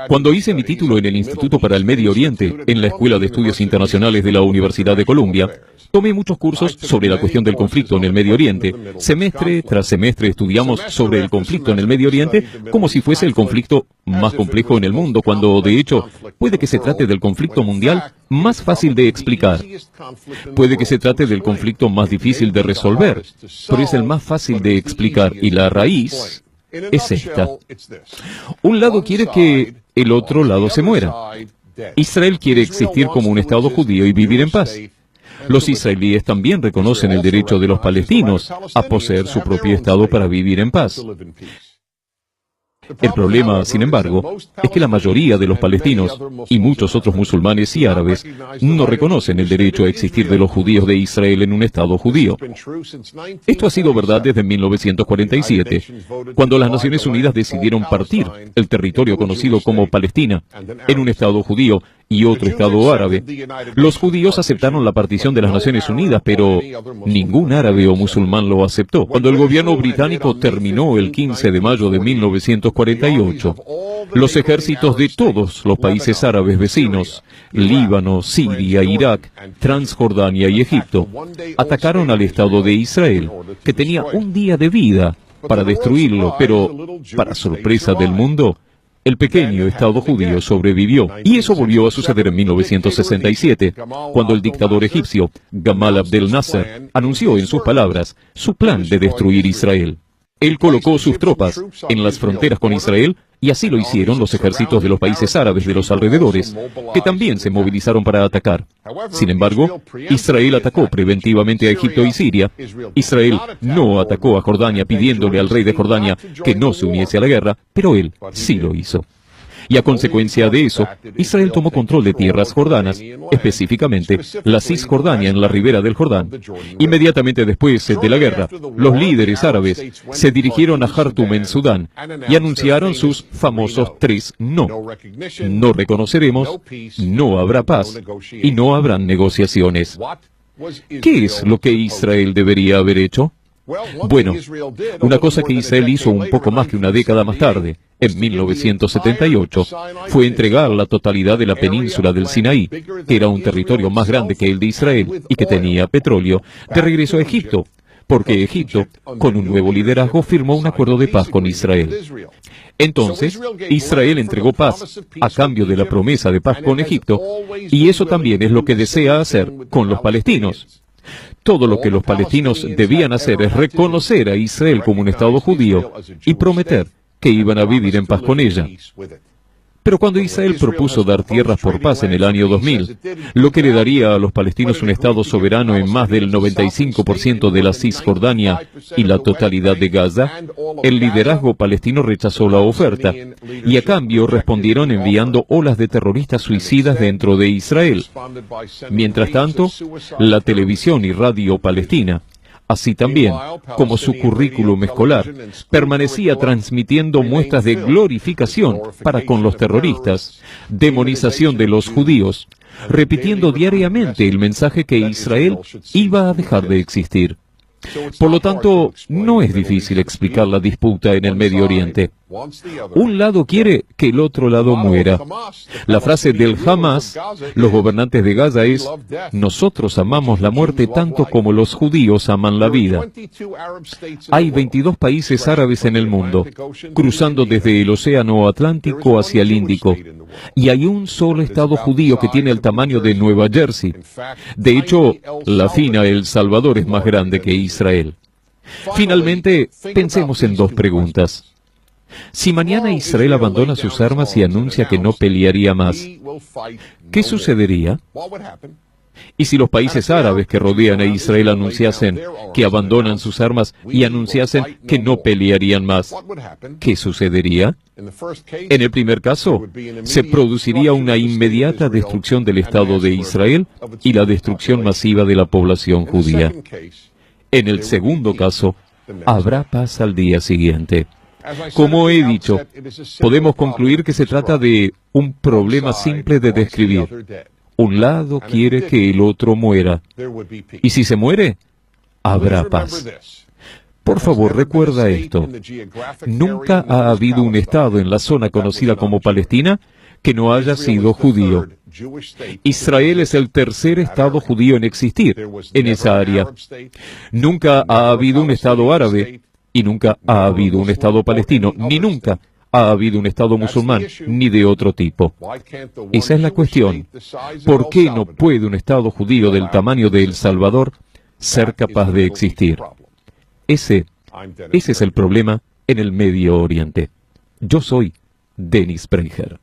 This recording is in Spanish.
Cuando hice mi título en el Instituto para el Medio Oriente, en la Escuela de Estudios Internacionales de la Universidad de Columbia, tomé muchos cursos sobre la cuestión del conflicto en el Medio Oriente. Semestre tras semestre estudiamos sobre el conflicto en el Medio Oriente como si fuese el conflicto más complejo en el mundo, cuando de hecho puede que se trate del conflicto mundial más fácil de explicar. Puede que se trate del conflicto más difícil de resolver, pero es el más fácil de explicar y la raíz es esta. Un lado quiere que el otro lado se muera. Israel quiere existir como un Estado judío y vivir en paz. Los israelíes también reconocen el derecho de los palestinos a poseer su propio Estado para vivir en paz. El problema, sin embargo, es que la mayoría de los palestinos y muchos otros musulmanes y árabes no reconocen el derecho a existir de los judíos de Israel en un Estado judío. Esto ha sido verdad desde 1947, cuando las Naciones Unidas decidieron partir el territorio conocido como Palestina en un Estado judío y otro Estado árabe. Los judíos aceptaron la partición de las Naciones Unidas, pero ningún árabe o musulmán lo aceptó. Cuando el gobierno británico terminó el 15 de mayo de 1948, los ejércitos de todos los países árabes vecinos, Líbano, Siria, Irak, Transjordania y Egipto, atacaron al Estado de Israel, que tenía un día de vida para destruirlo, pero, para sorpresa del mundo, el pequeño Estado judío sobrevivió, y eso volvió a suceder en 1967, cuando el dictador egipcio, Gamal Abdel Nasser, anunció en sus palabras su plan de destruir Israel. Él colocó sus tropas en las fronteras con Israel, y así lo hicieron los ejércitos de los países árabes de los alrededores, que también se movilizaron para atacar. Sin embargo, Israel atacó preventivamente a Egipto y Siria. Israel no atacó a Jordania pidiéndole al rey de Jordania que no se uniese a la guerra, pero él sí lo hizo. Y a consecuencia de eso, Israel tomó control de tierras jordanas, específicamente la Cisjordania en la ribera del Jordán. Inmediatamente después de la guerra, los líderes árabes se dirigieron a Jartum en Sudán y anunciaron sus famosos 3 no. No reconoceremos, no habrá paz y no habrán negociaciones. ¿Qué es lo que Israel debería haber hecho? Bueno, una cosa que Israel hizo un poco más que una década más tarde, en 1978, fue entregar la totalidad de la península del Sinaí, que era un territorio más grande que el de Israel y que tenía petróleo, de regreso a Egipto, porque Egipto, con un nuevo liderazgo, firmó un acuerdo de paz con Israel. Entonces, Israel entregó paz a cambio de la promesa de paz con Egipto, y eso también es lo que desea hacer con los palestinos. Todo lo que los palestinos debían hacer es reconocer a Israel como un Estado judío y prometer que iban a vivir en paz con ella. Pero cuando Israel propuso dar tierras por paz en el año 2000, lo que le daría a los palestinos un Estado soberano en más del 95% de la Cisjordania y la totalidad de Gaza, el liderazgo palestino rechazó la oferta, y a cambio respondieron enviando olas de terroristas suicidas dentro de Israel. Mientras tanto, la televisión y radio palestina, así también como su currículum escolar, permanecía transmitiendo muestras de glorificación para con los terroristas, demonización de los judíos, repitiendo diariamente el mensaje que Israel iba a dejar de existir. Por lo tanto, no es difícil explicar la disputa en el Medio Oriente. Un lado quiere que el otro lado muera. La frase del Hamas, los gobernantes de Gaza, es: nosotros amamos la muerte tanto como los judíos aman la vida. Hay 22 países árabes en el mundo, cruzando desde el Océano Atlántico hacia el Índico, y hay un solo Estado judío que tiene el tamaño de Nueva Jersey. De hecho, la fina El Salvador es más grande que Israel. Finalmente, pensemos en 2 preguntas. Si mañana Israel abandona sus armas y anuncia que no pelearía más, ¿qué sucedería? Y si los países árabes que rodean a Israel anunciasen que abandonan sus armas y anunciasen que no pelearían más, ¿qué sucedería? En el primer caso, se produciría una inmediata destrucción del Estado de Israel y la destrucción masiva de la población judía. En el segundo caso, habrá paz al día siguiente. Como he dicho, podemos concluir que se trata de un problema simple de describir. Un lado quiere que el otro muera, y si se muere, habrá paz. Por favor, recuerda esto. Nunca ha habido un Estado en la zona conocida como Palestina que no haya sido judío. Israel es el tercer Estado judío en existir en esa área. Nunca ha habido un Estado árabe, y nunca ha habido un Estado palestino, ni nunca ha habido un Estado musulmán, ni de otro tipo. Esa es la cuestión. ¿Por qué no puede un Estado judío del tamaño de El Salvador ser capaz de existir? Ese es el problema en el Medio Oriente. Yo soy Dennis Prager.